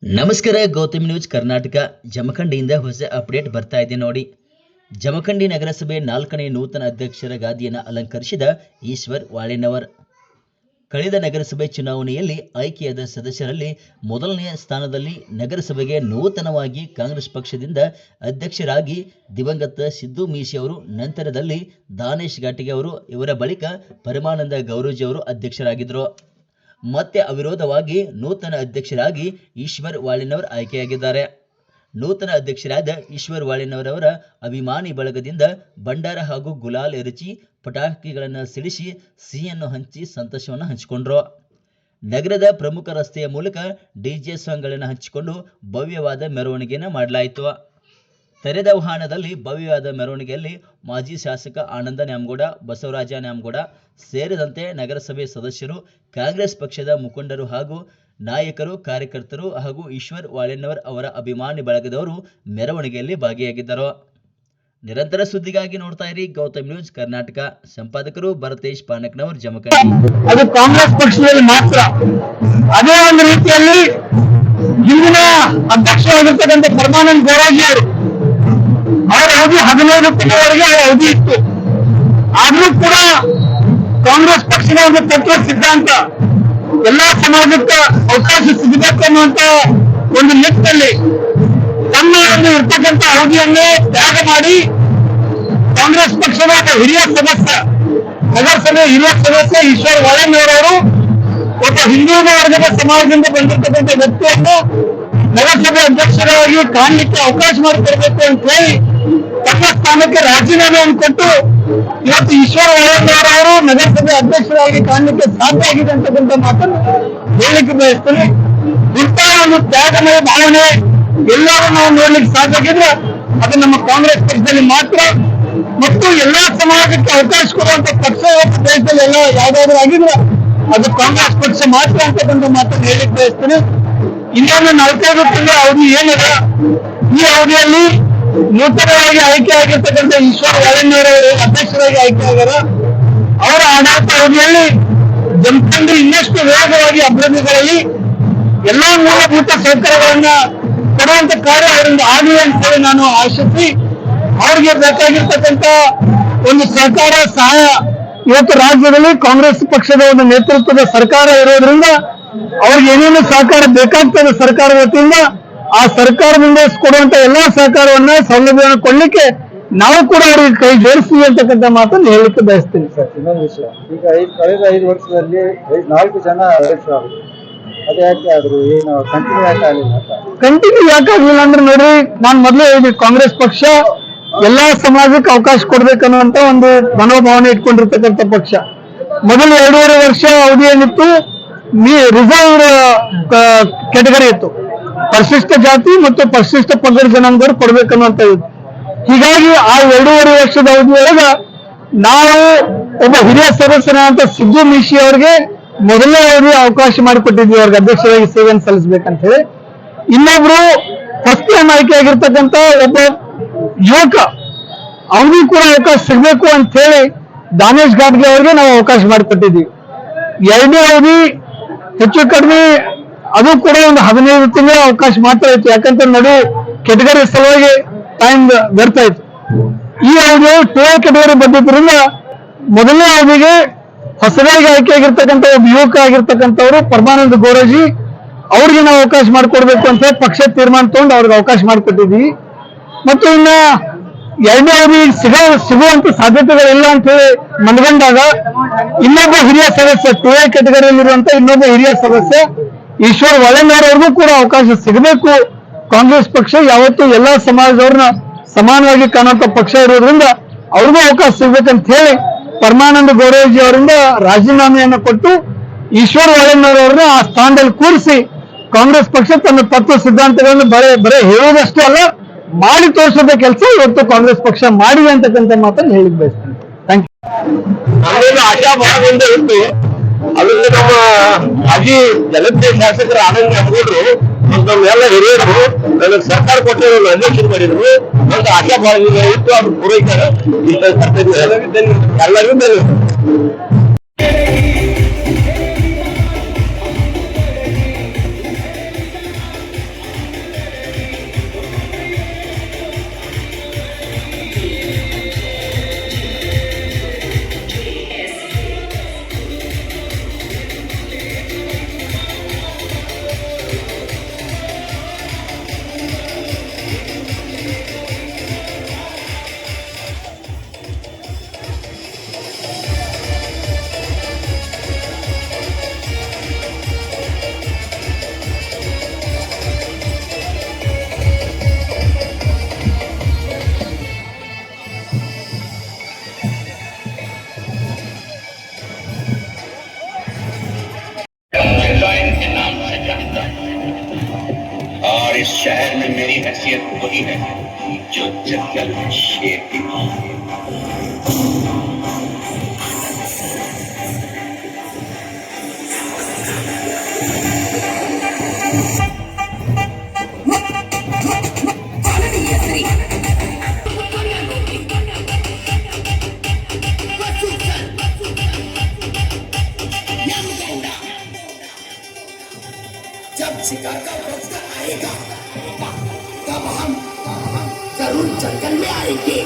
ನಮಸ್ಕಾರ. ಗೌತಮ್ ನ್ಯೂಸ್ ಕರ್ನಾಟಕ ಜಮಖಂಡಿಯಿಂದ ಹೊಸ ಅಪ್ಡೇಟ್ ಬರ್ತಾ ಇದೆ ನೋಡಿ. ಜಮಖಂಡಿ ನಗರಸಭೆ 4ನೇ ನೂತನ ಅಧ್ಯಕ್ಷರ ಗಾದಿಯನ್ನು ಅಲಂಕರಿಸಿದ ಈಶ್ವರ್ ವಾಳೇನವರ್ ಕಳೆದ ನಗರಸಭೆ ಚುನಾವಣೆಯಲ್ಲಿ ಆಯ್ಕೆಯಾದ ಸದಸ್ಯರಲ್ಲಿ ಮೊದಲನೆಯ ಸ್ಥಾನದಲ್ಲಿ ನಗರಸಭೆಗೆ ನೂತನವಾಗಿ ಕಾಂಗ್ರೆಸ್ ಪಕ್ಷದಿಂದ ಅಧ್ಯಕ್ಷರಾಗಿ ದಿವಂಗತ ಸಿದ್ದು ಮೀಶಿ ಅವರು, ನಂತರದಲ್ಲಿ ದಾನೇಶ್ ಘಾಟಿಗೆ ಅವರು, ಇವರ ಬಳಿಕ ಪರಮಾನಂದ ಗೌರೂಜಿ ಅವರು ಅಧ್ಯಕ್ಷರಾಗಿದ್ದರು. ಮತ್ತೆ ಅವಿರೋಧವಾಗಿ ನೂತನ ಅಧ್ಯಕ್ಷರಾಗಿ ಈಶ್ವರ್ ವಾಳೇನವರ್ ಆಯ್ಕೆಯಾಗಿದ್ದಾರೆ. ನೂತನ ಅಧ್ಯಕ್ಷರಾದ ಈಶ್ವರ್ ವಾಳೇನವರ್ ಅವರ ಅಭಿಮಾನಿ ಬಳಗದಿಂದ ಭಂಡಾರ ಹಾಗೂ ಗುಲಾಲ್ ಎರಚಿ ಪಟಾಕಿಗಳನ್ನು ಸಿಡಿಸಿ ಸಿಹಿಯನ್ನು ಹಂಚಿ ಸಂತೋಷವನ್ನು ಹಂಚಿಕೊಂಡ್ರು. ನಗರದ ಪ್ರಮುಖ ರಸ್ತೆಯ ಮೂಲಕ ಡಿಜೆ ಸಾಂಗ್ಗಳನ್ನು ಹಂಚಿಕೊಂಡು ಭವ್ಯವಾದ ಮೆರವಣಿಗೆಯನ್ನು ಮಾಡಲಾಯಿತು. ತೆರೆದ ವಾಹನದಲ್ಲಿ ಭವ್ಯವಾದ ಮೆರವಣಿಗೆಯಲ್ಲಿ ಮಾಜಿ ಶಾಸಕ ಆನಂದ ನ್ಯಾಮಗೌಡ, ಬಸವರಾಜ ನ್ಯಾಮಗೌಡ ಸೇರಿದಂತೆ ನಗರಸಭೆ ಸದಸ್ಯರು, ಕಾಂಗ್ರೆಸ್ ಪಕ್ಷದ ಮುಖಂಡರು ಹಾಗೂ ನಾಯಕರು, ಕಾರ್ಯಕರ್ತರು ಹಾಗೂ ಈಶ್ವರ್ ವಾಳೇನವರ್ ಅವರ ಅಭಿಮಾನಿ ಬಳಗದವರು ಮೆರವಣಿಗೆಯಲ್ಲಿ ಭಾಗಿಯಾಗಿದ್ದರು. ನಿರಂತರ ಸುದ್ದಿಗಾಗಿ ನೋಡ್ತಾ ಇರಿ ಗೌತಮ್ ನ್ಯೂಸ್ ಕರ್ನಾಟಕ. ಸಂಪಾದಕರು ಭರತೇಶ್ ಪಾನಕ್ನವರ್, ಜಮಖಂಡಿ. ಅದು ಕಾಂಗ್ರೆಸ್ ಪಕ್ಷದಲ್ಲಿ ಮಾತ್ರ. ಅದೇ ಒಂದು ರೀತಿಯಲ್ಲಿ ಹಿಂದಿನ ಅಧ್ಯಕ್ಷರಾಗಿರ್ತಕ್ಕಂಥ ಪರಮಾನಂದ ಗೌರೂಜಿ ಅವರು, ಅವರ ಅವಧಿ 15 ತಿಂಗಳವರೆಗೆ ಅವಧಿ ಇತ್ತು. ಆದ್ರೂ ಕೂಡ ಕಾಂಗ್ರೆಸ್ ಪಕ್ಷದ ಒಂದು ತತ್ವ ಸಿದ್ಧಾಂತ ಎಲ್ಲಾ ಸಮಾಜಕ್ಕೆ ಅವಕಾಶ ಸಿಗಬೇಕು ಅನ್ನುವಂತ ಒಂದು ನಿಟ್ಟಿನಲ್ಲಿ ತಮ್ಮ ಒಂದು ಇರ್ತಕ್ಕಂಥ ಅವಧಿಯನ್ನೇ ತ್ಯಾಗ ಮಾಡಿ ಕಾಂಗ್ರೆಸ್ ಪಕ್ಷದ ಹಿರಿಯ ಸದಸ್ಯ, ನಗರಸಭೆ ಹಿರಿಯ ಸದಸ್ಯ ಈಶ್ವರ್ ವಾಳೇನವರ್ ಅವರು ಒಬ್ಬ ಹಿಂದುಳಿದ ವರ್ಗದ ಸಮಾಜದಿಂದ ಬಂದಿರತಕ್ಕಂಥ ವ್ಯಕ್ತಿಯನ್ನು ನಗರಸಭೆ ಅಧ್ಯಕ್ಷರಾಗಿ ಕಾಣಲಿಕ್ಕೆ ಅವಕಾಶ ಮಾಡಿಕೊಡ್ಬೇಕು ಅಂತ ಹೇಳಿ ತಮ್ಮ ಸ್ಥಾನಕ್ಕೆ ರಾಜೀನಾಮೆಯನ್ನು ಕೊಟ್ಟು ಇವತ್ತು ಈಶ್ವರ್ ವಾಳೇನವರ್ ಅವರು ನಗರಸಭೆ ಅಧ್ಯಕ್ಷರಾಗಿ ಕಾಣಲಿಕ್ಕೆ ಸಾಧ್ಯ ಆಗಿದೆ ಅಂತಕ್ಕಂಥ ಮಾತನ್ನು ಹೇಳಲಿಕ್ಕೆ ಬಯಸ್ತೇನೆ. ಇಂತಹ ಒಂದು ತ್ಯಾಗಮಯ ಭಾವನೆ ಎಲ್ಲರೂ ನಾವು ನೋಡ್ಲಿಕ್ಕೆ ಸಾಧ್ಯ ಆಗಿದ್ರೆ ಅದು ನಮ್ಮ ಕಾಂಗ್ರೆಸ್ ಪಕ್ಷದಲ್ಲಿ ಮಾತ್ರ. ಮತ್ತು ಎಲ್ಲಾ ಸಮಾಜಕ್ಕೆ ಅವಕಾಶ ಕೊಡುವಂತ ಪಕ್ಷ ಇವತ್ತು ದೇಶದಲ್ಲಿ ಎಲ್ಲ ಯಾವ್ದಾದ್ರು ಆಗಿದ್ರೆ ಅದು ಕಾಂಗ್ರೆಸ್ ಪಕ್ಷ ಮಾತ್ರ ಅಂತಕ್ಕಂಥ ಮಾತನ್ನು ಹೇಳಲಿಕ್ಕೆ ಬಯಸ್ತೇನೆ. ಇನ್ನೊಂದು 4-5 ತಿಂಗಳ ಅವಧಿ ಏನಿದೆ, ಈ ಅವಧಿಯಲ್ಲಿ ನೂತನವಾಗಿ ಆಯ್ಕೆ ಆಗಿರ್ತಕ್ಕಂಥ ಈಶ್ವರ್ ವಾಳೇನವರ್ ಅವರು ಅಧ್ಯಕ್ಷರಾಗಿ ಆಯ್ಕೆ ಆಗ್ಯಾರ. ಅವರ ಆಡಳಿತ ಅವಧಿಯಲ್ಲಿ ಜಮಖಂಡಿ ಇನ್ನಷ್ಟು ವೇಗವಾಗಿ ಅಭಿವೃದ್ಧಿಗಳಲ್ಲಿ ಎಲ್ಲಾ ಮೂಲಭೂತ ಸೌಕರ್ಯಗಳನ್ನ ಕೊಡುವಂತ ಕಾರ್ಯ ಅವರಿಂದ ಆಗಲಿ ಅಂತ ಹೇಳಿ ನಾನು ಆಶಿಸಿ, ಅವರಿಗೆ ಬೇಕಾಗಿರ್ತಕ್ಕಂಥ ಒಂದು ಸಹಕಾರ, ಸಹಾಯ ಇವತ್ತು ರಾಜ್ಯದಲ್ಲಿ ಕಾಂಗ್ರೆಸ್ ಪಕ್ಷದ ಒಂದು ನೇತೃತ್ವದ ಸರ್ಕಾರ ಇರೋದ್ರಿಂದ ಅವ್ರಿಗೆ ಏನೇನು ಸಹಕಾರ ಬೇಕಾಗ್ತದೆ ಸರ್ಕಾರ ವತಿಯಿಂದ, ಆ ಸರ್ಕಾರದಿಂದ ಕೊಡುವಂತ ಎಲ್ಲಾ ಸಹಕಾರವನ್ನ, ಸೌಲಭ್ಯವನ್ನು ಕೊಡ್ಲಿಕ್ಕೆ ನಾವು ಕೂಡ ಅವರಿಗೆ ಕೈ ಜೋಡಿಸ್ತೀವಿ ಅಂತಕ್ಕಂಥ ಮಾತನ್ನು ಹೇಳಲಿಕ್ಕೆ ಬಯಸ್ತೀನಿ. ಸರ್, ಇನ್ನೊಂದು ವಿಷಯ, ಈಗ ಕಳೆದ 5 ವರ್ಷದಲ್ಲಿ 4 ಜನ ಅಧ್ಯಕ್ಷರಾದ್ರು. ಅದು ಯಾಕೆ ಆದ್ರು, ಏನು ಕಂಟಿನ್ಯೂ ಯಾಕೆ ಆಗಲಿಲ್ಲ? ಕಂಟಿನ್ಯೂ ಯಾಕೆ ಆಗ್ಲಿಲ್ಲ ಅಂದ್ರೆ ನೋಡ್ರಿ, ನಾನು ಮೊದಲೇ ಹೇಳಿದೆ, ಕಾಂಗ್ರೆಸ್ ಪಕ್ಷ ಎಲ್ಲಾ ಸಮಾಜಕ್ಕೆ ಅವಕಾಶ ಕೊಡ್ಬೇಕನ್ನುವಂತ ಒಂದು ಮನೋಭಾವನೆ ಇಟ್ಕೊಂಡಿರ್ತಕ್ಕಂಥ ಪಕ್ಷ. ಮೊದಲು 2.5 ವರ್ಷ ಅವಧಿ ಏನಿತ್ತು, ರಿಸರ್ವ್ ಕ್ಯಾಟಗರಿ ಇತ್ತು, ಪರಿಶಿಷ್ಟ ಜಾತಿ ಮತ್ತು ಪರಿಶಿಷ್ಟ ಪಂಗಡ ಜನಾಂಗದವರು ಕೊಡ್ಬೇಕನ್ನುವಂತ ಇತ್ತು. ಹೀಗಾಗಿ ಆ 2.5 ವರ್ಷದ ಅವಧಿಯೊಳಗ ನಾವು ಒಬ್ಬ ಹಿರಿಯ ಸದಸ್ಯರಾದಂತ ಸಿದ್ದು ಮೀಶಿ ಅವರಿಗೆ ಮೊದಲನೇ ಅವಧಿ ಅವಕಾಶ ಮಾಡಿಕೊಟ್ಟಿದ್ವಿ, ಅವ್ರಿಗೆ ಅಧ್ಯಕ್ಷರಾಗಿ ಸೇವೆಯನ್ನು ಸಲ್ಲಿಸಬೇಕಂತ ಹೇಳಿ. ಇನ್ನೊಬ್ರು ಫಸ್ಟ್ ಟೈಮ್ ಆಯ್ಕೆ ಆಗಿರ್ತಕ್ಕಂಥ ಒಬ್ಬ ಯುವಕ, ಅವನಿಗೂ ಕೂಡ ಅವಕಾಶ ಸಿಗಬೇಕು ಅಂತ ಹೇಳಿ ದಾನೇಶ್ ಘಾಟ್ಗೆ ಅವರಿಗೆ ನಾವು ಅವಕಾಶ ಮಾಡಿಕೊಟ್ಟಿದ್ವಿ. 2ನೇ ಅವಧಿ ಹೆಚ್ಚು ಕಡಿಮೆ ಅದು ಕೂಡ ಒಂದು 15 ತಿಂಗಳ ಅವಕಾಶ ಮಾತ್ರ ಇತ್ತು, ಯಾಕಂತ ನಡು ಕೆಟಗರಿ ಸಲುವಾಗಿ ಟೈಮ್ ಬರ್ತಾ ಇತ್ತು. ಈ ಅವಧಿ 2A ಕೆಟಗರಿ ಬಂದಿದ್ದರಿಂದ ಮೊದಲನೇ ಅವಧಿಗೆ ಹೊಸದಾಗಿ ಆಯ್ಕೆ ಆಗಿರ್ತಕ್ಕಂಥ ಒಬ್ಬ ಯುವಕ ಆಗಿರ್ತಕ್ಕಂಥವ್ರು ಪರಮಾನಂದ ಗೌರೂಜಿ ಅವ್ರಿಗೆ ನಾವು ಅವಕಾಶ ಮಾಡಿಕೊಡ್ಬೇಕು ಅಂತ ಪಕ್ಷ ತೀರ್ಮಾನ ತಗೊಂಡು ಅವ್ರಿಗೆ ಅವಕಾಶ ಮಾಡಿಕೊಟ್ಟಿದ್ವಿ. ಮತ್ತು ಇನ್ನ 2ನೇ ಅವಧಿ ಸಿಗುವಂತ ಸಾಧ್ಯತೆಗಳಿಲ್ಲ ಅಂತ ಹೇಳಿ ಮನಗಂಡಾಗ ಇನ್ನೊಬ್ಬ ಹಿರಿಯ ಸದಸ್ಯ, 2A ಕೆಟಗರಿಯಲ್ಲಿರುವಂತ ಇನ್ನೊಬ್ಬ ಹಿರಿಯ ಸದಸ್ಯ ಈಶ್ವರ್ ವಾಳೇನವರ್ ಅವ್ರಿಗೂ ಕೂಡ ಅವಕಾಶ ಸಿಗಬೇಕು. ಕಾಂಗ್ರೆಸ್ ಪಕ್ಷ ಯಾವತ್ತೂ ಎಲ್ಲಾ ಸಮಾಜದವ್ರನ್ನ ಸಮಾನವಾಗಿ ಕಾಣುವಂತ ಪಕ್ಷ ಇರೋದ್ರಿಂದ ಅವ್ರಿಗೂ ಅವಕಾಶ ಸಿಗ್ಬೇಕಂತ ಹೇಳಿ ಪರಮಾನಂದ ಗೌರೂಜಿ ಅವರಿಂದ ರಾಜೀನಾಮೆಯನ್ನು ಕೊಟ್ಟು ಈಶ್ವರ್ ವಾಳೇನವರ್ ಅವ್ರನ್ನ ಆ ಸ್ಥಾನದಲ್ಲಿ ಕೂರಿಸಿ ಕಾಂಗ್ರೆಸ್ ಪಕ್ಷ ತನ್ನ ತತ್ವ ಸಿದ್ಧಾಂತಗಳನ್ನು ಬರೇ ಹೇಳೋದಷ್ಟೇ ಅಲ್ಲ, ಮಾಡಿ ತೋರಿಸೋದ ಕೆಲಸ ಇವತ್ತು ಕಾಂಗ್ರೆಸ್ ಪಕ್ಷ ಮಾಡಿದೆ ಅಂತಕ್ಕಂಥ ಮಾತನ್ನು ಹೇಳಿಕ್ ಬಯಸ್ತೀನಿ. Thank you. ಆಶಾಭಾವದಿಂದ ಇತ್ತು. ಅದರಿಂದ ನಮ್ಮ ಮಾಜಿ ಜನತೆ ಶಾಸಕರ ಆನಂದ ನ್ಯಾಮಗೌಡರು ನಮ್ಮೆಲ್ಲ ಹಿರಿಯರು ನನಗೆ ಸರ್ಕಾರ ಕೊಟ್ಟಿರೋ ಅಧ್ಯಕ್ಷರು ಮಾಡಿದ್ರು. ಒಂದು ಆಶಾಭಾವದಿಂದ ಇತ್ತು, ಅದು ಪೂರೈಕೆ ಎಲ್ಲರಿಗೂ और इस शहर में मेरी हैसियत वही है जो जंगल में शेर की। जब शिकार का वक्त आएगा तब हम जरूर जंगल में आएंगे।